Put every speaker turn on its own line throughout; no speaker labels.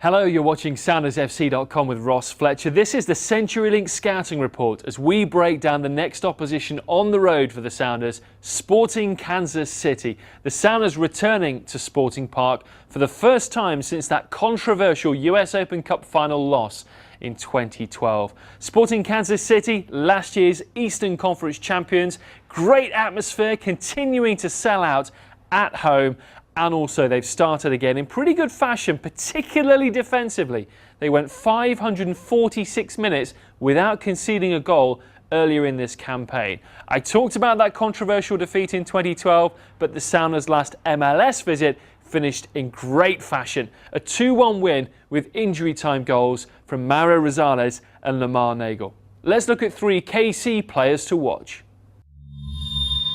Hello, you're watching SoundersFC.com with Ross Fletcher. This is the CenturyLink scouting report as we break down the next opposition on the road for the Sounders, Sporting Kansas City. The Sounders returning to Sporting Park for the first time since that controversial US Open Cup final loss in 2012. Sporting Kansas City, last year's Eastern Conference champions. Great atmosphere, continuing to sell out at home. And also they've started again in pretty good fashion, particularly defensively. They went 546 minutes without conceding a goal earlier in this campaign. I talked about that controversial defeat in 2012, but the Sounders' last MLS visit finished in great fashion. A 2-1 win with injury time goals from Mauro Rosales and Lamar Nagel. Let's look at three KC players to watch.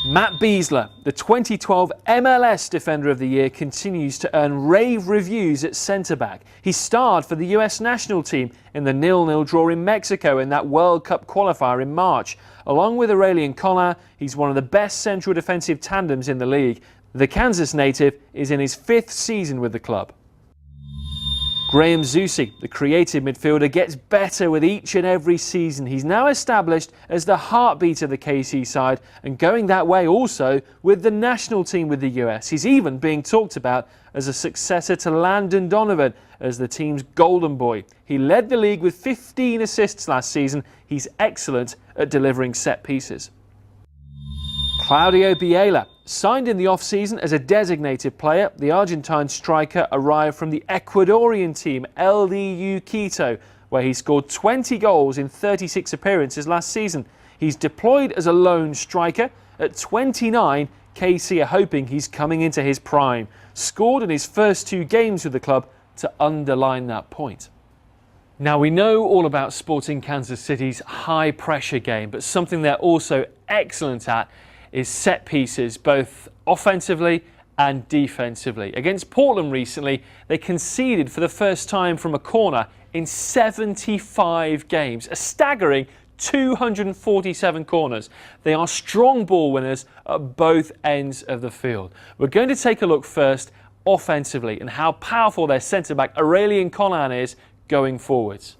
Matt Besler, the 2012 MLS Defender of the Year, continues to earn rave reviews at centre-back. He starred for the US national team in the 0-0 draw in Mexico in that World Cup qualifier in March. Along with Aurélien Collin, he's one of the best central defensive tandems in the league. The Kansas native is in his 5th season with the club. Graham Zusi, the creative midfielder, gets better with each and every season. He's now established as the heartbeat of the KC side and going that way also with the national team with the US. He's even being talked about as a successor to Landon Donovan as the team's golden boy. He led the league with 15 assists last season. He's excellent at delivering set pieces. Claudio Biela, signed in the off-season as a designated player, the Argentine striker arrived from the Ecuadorian team LDU Quito, where he scored 20 goals in 36 appearances last season. He's deployed as a lone striker. At 29, KC are hoping he's coming into his prime. Scored in his first 2 games with the club to underline that point. Now, we know all about Sporting Kansas City's high-pressure game, but something they're also excellent at is set pieces, both offensively and defensively. Against Portland recently, they conceded for the first time from a corner in 75 games, a staggering 247 corners. They are strong ball winners at both ends of the field. We're going to take a look first offensively and how powerful their centre-back Aurélien Collin is going forwards.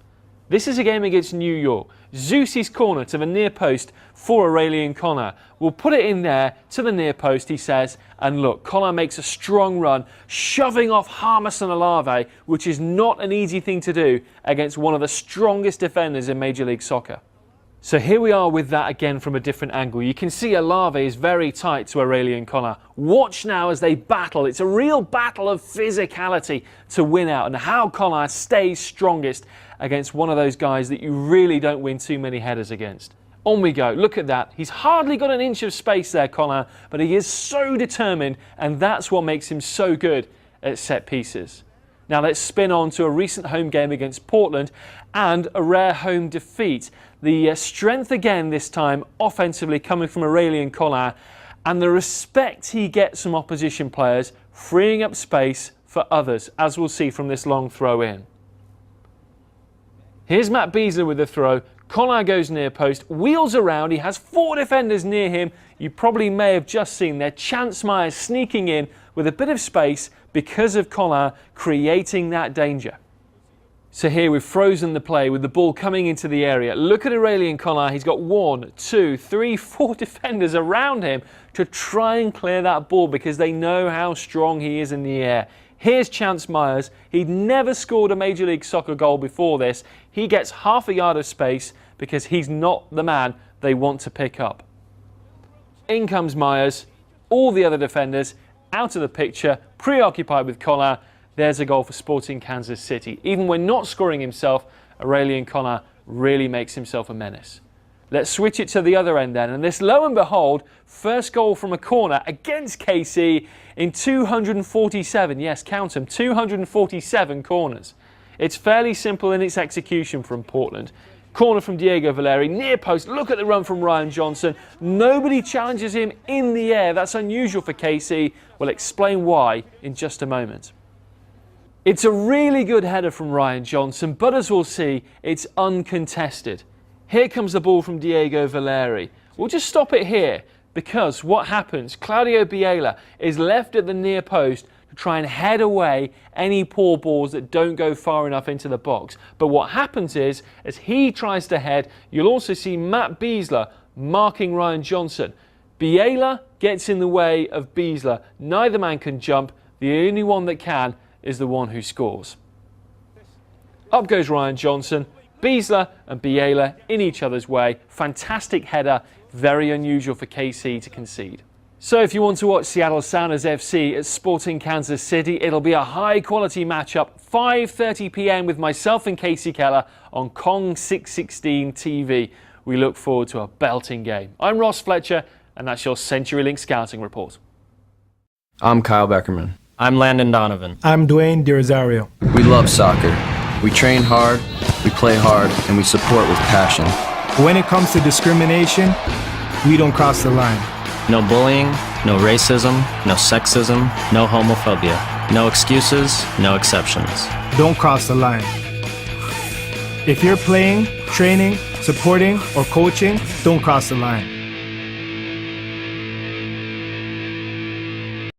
This is a game against New York. Zusi's corner to the near post for Aurélien Collin. We'll put it in there to the near post, he says. And look, Collin makes a strong run, shoving off Jamerson Olave, which is not an easy thing to do against one of the strongest defenders in Major League Soccer. So here we are with that again from a different angle. You can see Olave is very tight to Aurélien Collin. Watch now as they battle. It's a real battle of physicality to win out and how Collin stays strongest against one of those guys that you really don't win too many headers against. On we go. Look at that. He's hardly got an inch of space there, Collin, but he is so determined, and that's what makes him so good at set pieces. Now let's spin on to a recent home game against Portland and a rare home defeat. The strength again this time offensively coming from Aurélien Collin, and the respect he gets from opposition players, freeing up space for others, as we'll see from this long throw in. Here's Matt Besler with the throw. Collin goes near post, wheels around. He has 4 defenders near him. You probably may have just seen there. Chance Myers sneaking in with a bit of space because of Collin creating that danger. So here we've frozen the play with the ball coming into the area. Look at Aurélien Collin. He's got 1, 2, 3, 4 defenders around him to try and clear that ball because they know how strong he is in the air. Here's Chance Myers. He'd never scored a Major League Soccer goal before this. He gets half a yard of space because he's not the man they want to pick up. In comes Myers. All the other defenders out of the picture, preoccupied with Collin. There's a goal for Sporting Kansas City. Even when not scoring himself, Aurélien Collin really makes himself a menace. Let's switch it to the other end then. And this, lo and behold, first goal from a corner against KC in 247. Yes, count them, 247 corners. It's fairly simple in its execution from Portland. Corner from Diego Valeri, near post. Look at the run from Ryan Johnson. Nobody challenges him in the air. That's unusual for KC. We'll explain why in just a moment. It's a really good header from Ryan Johnson, but as we'll see, it's uncontested. Here comes the ball from Diego Valeri. We'll just stop it here because what happens, Claudio Biela is left at the near post to try and head away any poor balls that don't go far enough into the box. But what happens is, as he tries to head, you'll also see Matt Besler marking Ryan Johnson. Biela gets in the way of Besler. Neither man can jump. The only one that can is the one who scores. Up goes Ryan Johnson. Besler and Biela in each other's way. Fantastic header. Very unusual for KC to concede. So if you want to watch Seattle Sounders FC at Sporting Kansas City, it'll be a high quality matchup, 5:30 p.m. with myself and Casey Keller on Kong 616 TV. We look forward to a belting game. I'm Ross Fletcher, and that's your CenturyLink scouting report.
I'm Kyle Beckerman.
I'm Landon Donovan.
I'm Dwayne De Rosario.
We love soccer. We train hard, we play hard, and we support with passion.
When it comes to discrimination, we don't cross the line.
No bullying, no racism, no sexism, no homophobia. No excuses, no exceptions.
Don't cross the line. If you're playing, training, supporting, or coaching, don't cross the line.